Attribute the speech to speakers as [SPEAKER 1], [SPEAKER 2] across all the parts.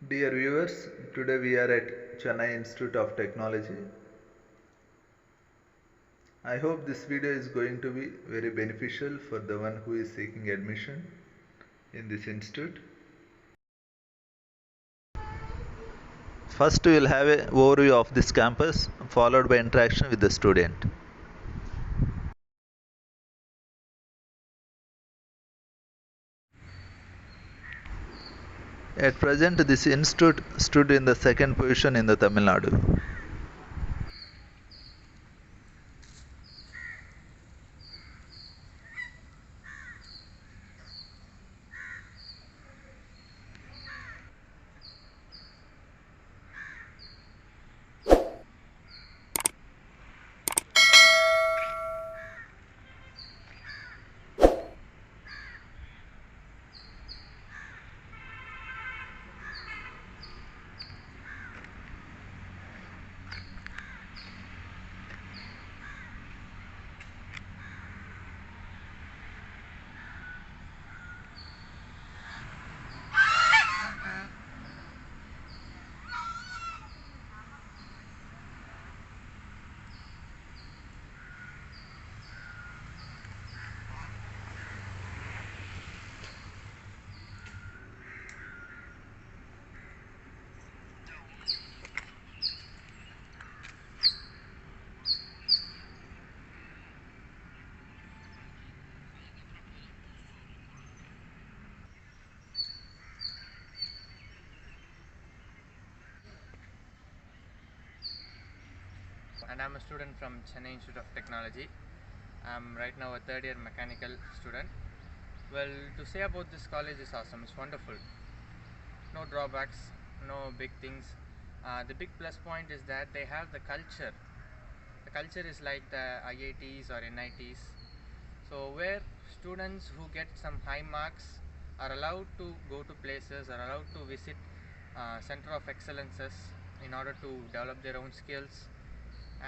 [SPEAKER 1] Dear viewers, today we are at Chennai Institute of Technology. I hope this video is going to be very beneficial for the one who is seeking admission in this institute. First we will have an overview of this campus followed by interaction with the student. At present this institute stood in the second position in the Tamil Nadu.
[SPEAKER 2] And I'm a student from Chennai Institute of Technology. I'm right now a third year mechanical student. Well, to say about this college is awesome, it's wonderful. No drawbacks, no big things. The big plus point is that they have the culture. The culture is like the IITs or NITs. So where students who get some high marks are allowed to go to places, are allowed to visit center of excellences in order to develop their own skills,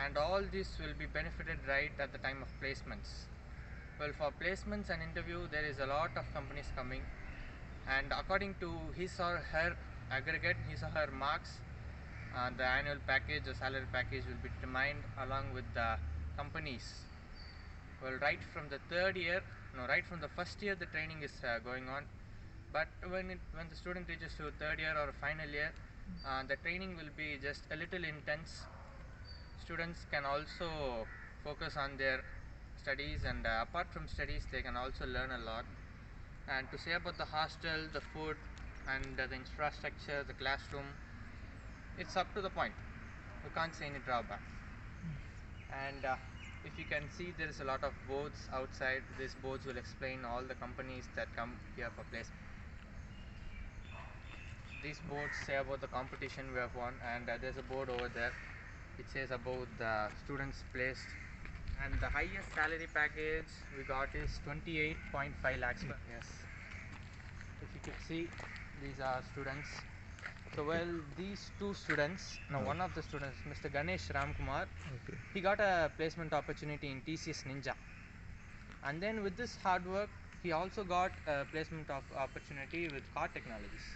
[SPEAKER 2] and all this will be benefited right at the time of placements. Well, for placements and interview there is a lot of companies coming, and according to his or her aggregate, his or her marks, the annual package or salary package will be determined along with the companies. Well, right from the third year, no, right from the first year the training is going on, but when the student reaches to third year or final year, the training will be just a little intense. Students can also focus on their studies, and apart from studies they can also learn a lot. And to say about the hostel, the food, and the infrastructure, the classroom, it's up to the point. You can't say any drawback. And if you can see, there is a lot of boards outside. These boards will explain all the companies that come here for placement. These boards say about the competition we have won, and there's a board over there. It says about the students placed, and the highest salary package we got is 28.5 lakhs. Yes, if you could see, these are students. So well, these two students, now one of the students, Mr. Ganesh Ramkumar, he got a placement opportunity in TCS Ninja, and then with this hard work he also got a placement of opportunity with Car Technologies.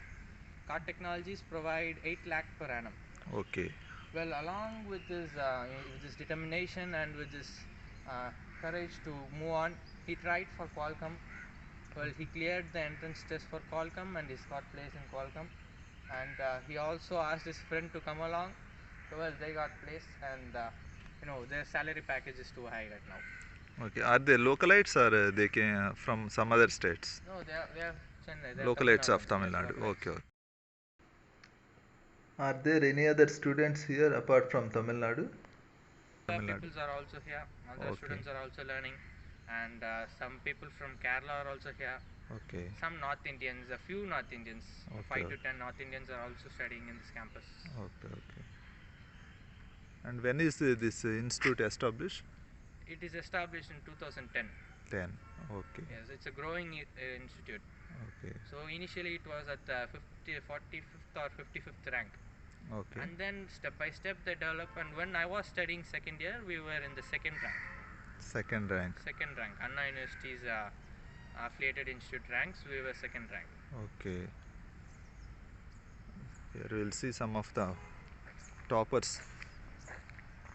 [SPEAKER 2] Car Technologies provide 8 lakh per annum.
[SPEAKER 1] Okay.
[SPEAKER 2] Well, along with this determination and with this courage to move on, he tried for Qualcomm. Well, he cleared the entrance test for Qualcomm and he's got placed in Qualcomm. And he also asked his friend to come along. So well, they got placed, and their salary package is too high right now.
[SPEAKER 1] Okay. Are they localites or they came from some other states?
[SPEAKER 2] No, they are Chennai. They are
[SPEAKER 1] Localites
[SPEAKER 2] Tamil
[SPEAKER 1] of Tamil
[SPEAKER 2] Nadu. Yes,
[SPEAKER 1] Nadu.
[SPEAKER 2] localites.
[SPEAKER 1] Okay. Okay. Are there any other students here apart from Tamil Nadu? Tamil Nadu.
[SPEAKER 2] Peoples are also here. Other
[SPEAKER 1] Okay.
[SPEAKER 2] students are also learning, and some people from Kerala are also here.
[SPEAKER 1] Okay.
[SPEAKER 2] Some North Indians, a few North Indians,
[SPEAKER 1] Okay.
[SPEAKER 2] 5 to 10 North Indians are also studying in this campus.
[SPEAKER 1] Okay. Okay. And when is this institute established?
[SPEAKER 2] It is established in 2010.
[SPEAKER 1] 10. Okay.
[SPEAKER 2] Yes, it's a growing institute.
[SPEAKER 1] Okay.
[SPEAKER 2] So initially it was at the 45th or 55th rank.
[SPEAKER 1] Okay.
[SPEAKER 2] And then step by step they develop, and when I was studying second year we were in the second rank.
[SPEAKER 1] Second rank.
[SPEAKER 2] Second rank. Anna University's affiliated institute ranks, we were second rank.
[SPEAKER 1] Okay. Here we will see some of the toppers.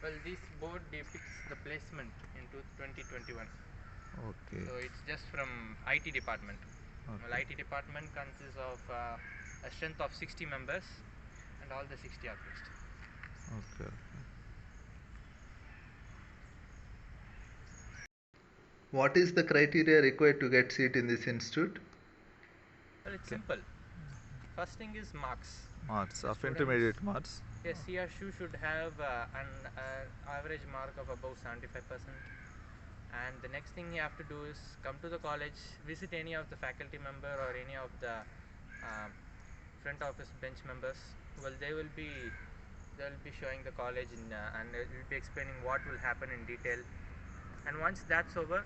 [SPEAKER 2] Well, this board depicts the placement into 2021.
[SPEAKER 1] Okay.
[SPEAKER 2] So it's just from IT department. Well,
[SPEAKER 1] Okay.
[SPEAKER 2] IT department consists of a strength of 60 members, and all the 60 are placed.
[SPEAKER 1] Okay. What is the criteria required to get seat in this institute?
[SPEAKER 2] Well, it's
[SPEAKER 1] Okay.
[SPEAKER 2] simple. First thing is marks.
[SPEAKER 1] Marks
[SPEAKER 2] The
[SPEAKER 1] of
[SPEAKER 2] students-
[SPEAKER 1] intermediate marks.
[SPEAKER 2] Yes, he or she should have an average mark of above 75%. And the next thing you have to do is come to the college, visit any of the faculty member or any of the front office bench members. Well, they'll be showing the college and they will be explaining what will happen in detail. And once that's over,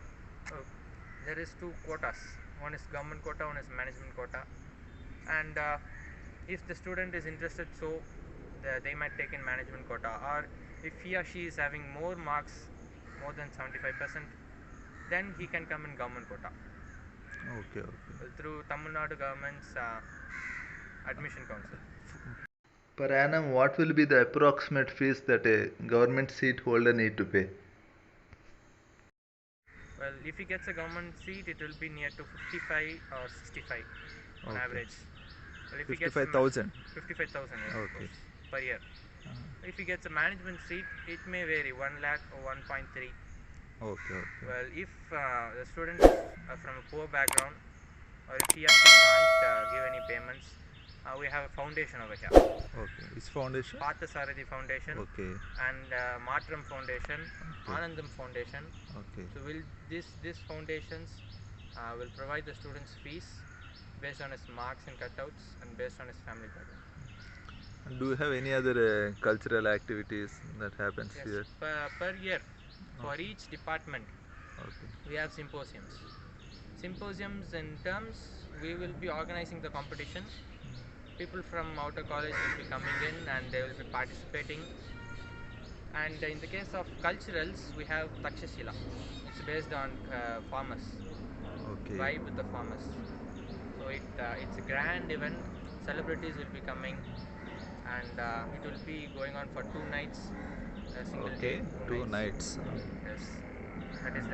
[SPEAKER 2] there is two quotas. One is government quota, one is management quota. And if the student is interested, so they might take in management quota, or if he or she is having more marks, more than 75%, then he can come in government quota.
[SPEAKER 1] Okay. Okay.
[SPEAKER 2] Well, through Tamil Nadu government's admission council.
[SPEAKER 1] Per annum, what will be the approximate fees that a government seat holder need to pay?
[SPEAKER 2] Well, if he gets a government seat, it will be near to 55 or 65 on
[SPEAKER 1] Okay.
[SPEAKER 2] average. Well, if he gets a
[SPEAKER 1] 55,000.
[SPEAKER 2] 55,000, yes, of
[SPEAKER 1] Okay.
[SPEAKER 2] course, per year. If he gets a management seat, it may vary 1 lakh or 1.3.
[SPEAKER 1] Okay. Okay.
[SPEAKER 2] Well, if the student is from a poor background, or if he or she can't give any payments, we have a foundation over here.
[SPEAKER 1] Okay. Which foundation?
[SPEAKER 2] Parthasarathi Foundation
[SPEAKER 1] Okay.
[SPEAKER 2] and Matram Foundation,
[SPEAKER 1] Okay.
[SPEAKER 2] Anandam Foundation.
[SPEAKER 1] Okay.
[SPEAKER 2] So will these foundations will provide the students fees based on his marks and cutouts and based on his family background.
[SPEAKER 1] And do you have any other cultural activities that happens
[SPEAKER 2] Yes,
[SPEAKER 1] here?
[SPEAKER 2] per year for
[SPEAKER 1] Okay.
[SPEAKER 2] each department
[SPEAKER 1] Okay.
[SPEAKER 2] we have symposiums. Symposiums in terms we will be organizing the competition. People from outer college will be coming in and they will be participating. And in the case of culturals, we have Takshashila. It's based on farmers,
[SPEAKER 1] Okay.
[SPEAKER 2] vibe with the farmers. So it's a grand event. Celebrities will be coming, and it will be going on for 2 nights, a single
[SPEAKER 1] Okay.
[SPEAKER 2] day,
[SPEAKER 1] 2 nights.
[SPEAKER 2] Yes, that is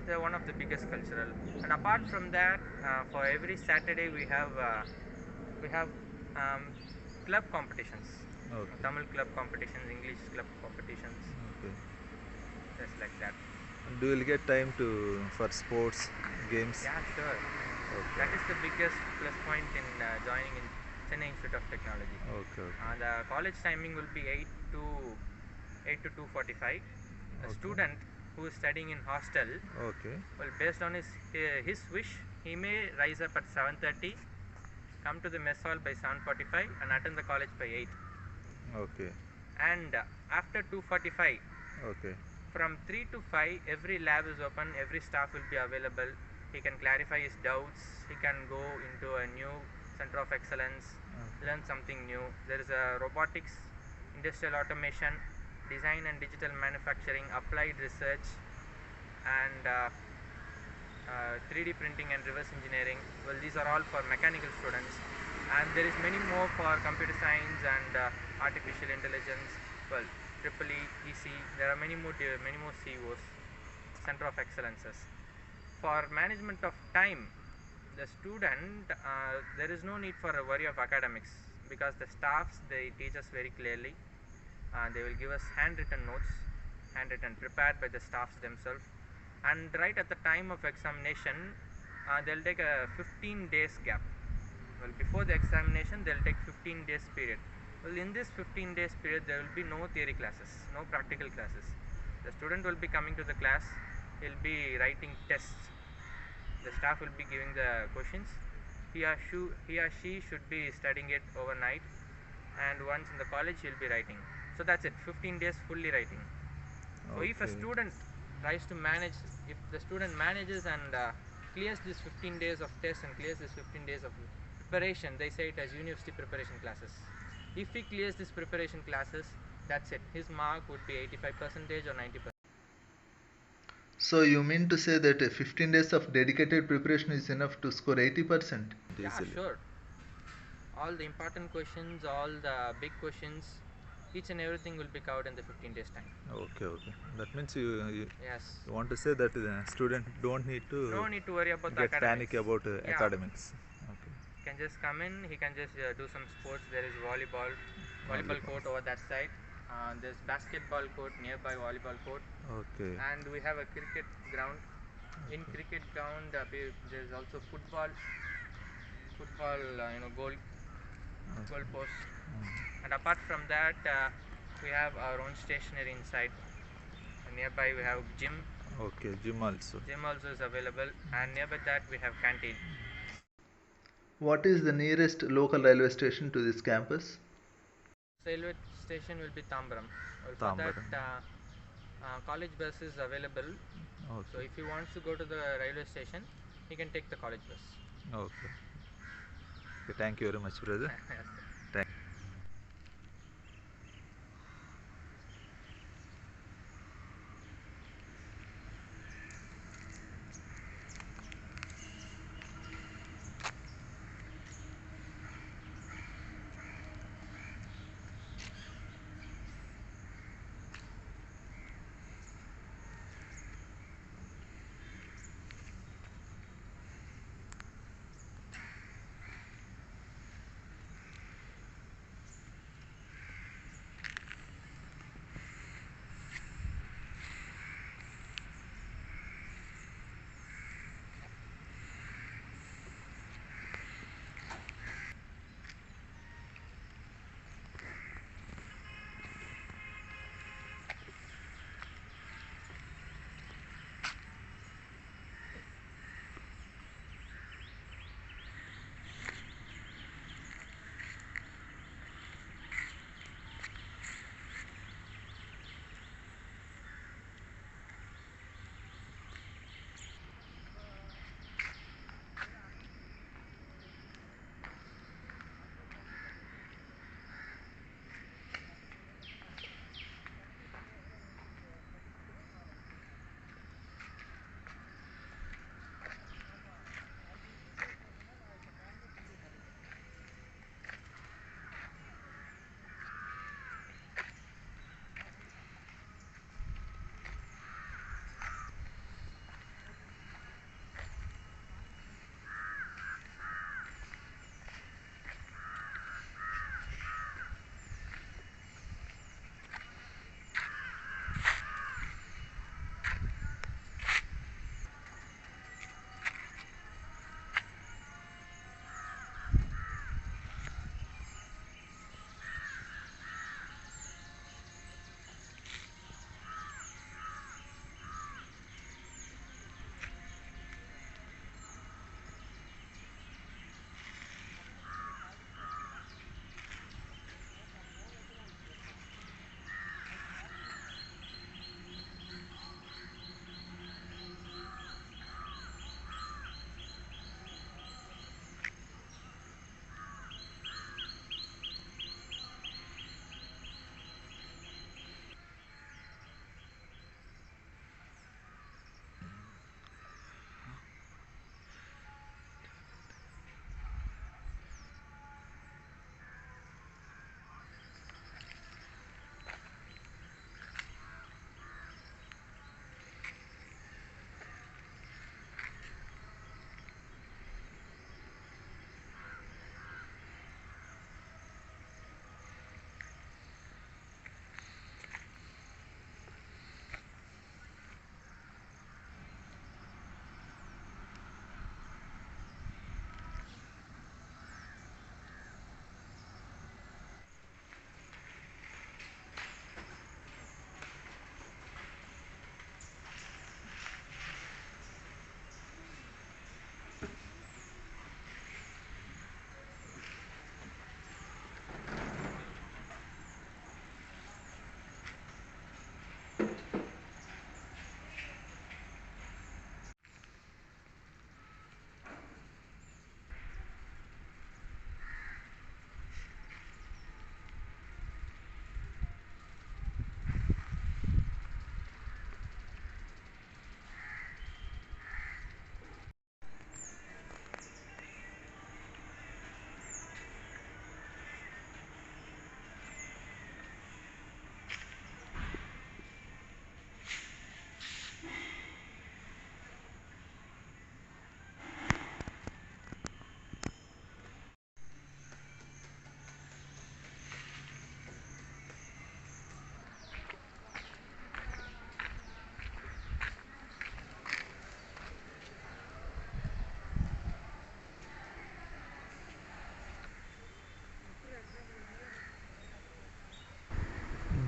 [SPEAKER 2] the one of the biggest cultural. And apart from that, for every Saturday we have club competitions,
[SPEAKER 1] Okay.
[SPEAKER 2] Tamil club competitions, English club competitions,
[SPEAKER 1] Okay.
[SPEAKER 2] just like that.
[SPEAKER 1] And do you get time for sports, games?
[SPEAKER 2] Yeah, sure.
[SPEAKER 1] Okay.
[SPEAKER 2] That is the biggest plus point in joining in Chennai Institute of Technology.
[SPEAKER 1] Okay. Okay.
[SPEAKER 2] The college timing will be 8 to 2:45. A
[SPEAKER 1] Okay.
[SPEAKER 2] student who is studying in hostel,
[SPEAKER 1] Okay.
[SPEAKER 2] well, based on his wish, he may rise up at 7:30, come to the mess hall by 7:45, and attend the college by 8.
[SPEAKER 1] Okay.
[SPEAKER 2] And after 2:45,
[SPEAKER 1] Okay.
[SPEAKER 2] from 3 to 5, every lab is open, every staff will be available. He can clarify his doubts, he can go into a new center of excellence, learn something new. There is a robotics, industrial automation, design and digital manufacturing, applied research, and 3D printing and reverse engineering. Well, these are all for mechanical students, and there is many more for computer science and artificial intelligence. Well, EEE, EC, there are many more CEOs, center of excellences. For management of time, the student, there is no need for a worry of academics, because the staffs, they teach us very clearly. They will give us handwritten notes, prepared by the staffs themselves, and right at the time of examination, they'll take a 15 days gap. Well, before the examination, they'll take 15 days period. Well, in this 15 days period, there will be no theory classes, no practical classes. The student will be coming to the class, he'll be writing tests. The staff will be giving the questions. He or she should be studying it overnight, and once in the college, he'll be writing. So that's it, 15 days fully writing. So if a
[SPEAKER 1] Okay.
[SPEAKER 2] student tries to manage, if the student manages and clears this 15 days of test and clears this 15 days of preparation, they say it as university preparation classes. If he clears this preparation classes, that's it. His mark would be 85% or 90%.
[SPEAKER 1] So you mean to say that 15 days of dedicated preparation is enough to score 80%?
[SPEAKER 2] Yeah,
[SPEAKER 1] Easily.
[SPEAKER 2] sure. all the important questions, all the big questions, each and everything will be covered in the 15 days time.
[SPEAKER 1] Okay, okay. That means you
[SPEAKER 2] Yes.
[SPEAKER 1] want to say that the student don't need to
[SPEAKER 2] No need to worry about the
[SPEAKER 1] get
[SPEAKER 2] academics.
[SPEAKER 1] panic about
[SPEAKER 2] Yeah.
[SPEAKER 1] academics. Okay.
[SPEAKER 2] He can just come in, he can just do some sports. There is volleyball
[SPEAKER 1] Volleyball.
[SPEAKER 2] court over that side. There's basketball court nearby volleyball court,
[SPEAKER 1] Okay.
[SPEAKER 2] and we have a cricket ground. In cricket ground, there's also football, goal post. And apart from that, we have our own stationery inside. And nearby we have gym.
[SPEAKER 1] Okay, gym also.
[SPEAKER 2] Gym also is available, and nearby that we have canteen.
[SPEAKER 1] What is the nearest local railway station to this campus?
[SPEAKER 2] Railway station will be Tambaram. Well, for
[SPEAKER 1] Tambaram.
[SPEAKER 2] that, college bus is available.
[SPEAKER 1] Okay.
[SPEAKER 2] So if he wants to go to the railway station, he can take the college bus.
[SPEAKER 1] Okay. Okay, thank you very much, brother.
[SPEAKER 2] Yes, sir.
[SPEAKER 1] Thank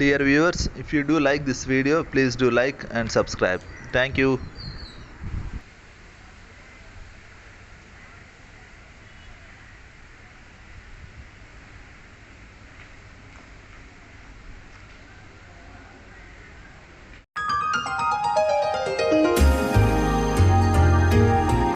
[SPEAKER 1] Dear viewers, if you do like this video, please do like and subscribe. Thank you.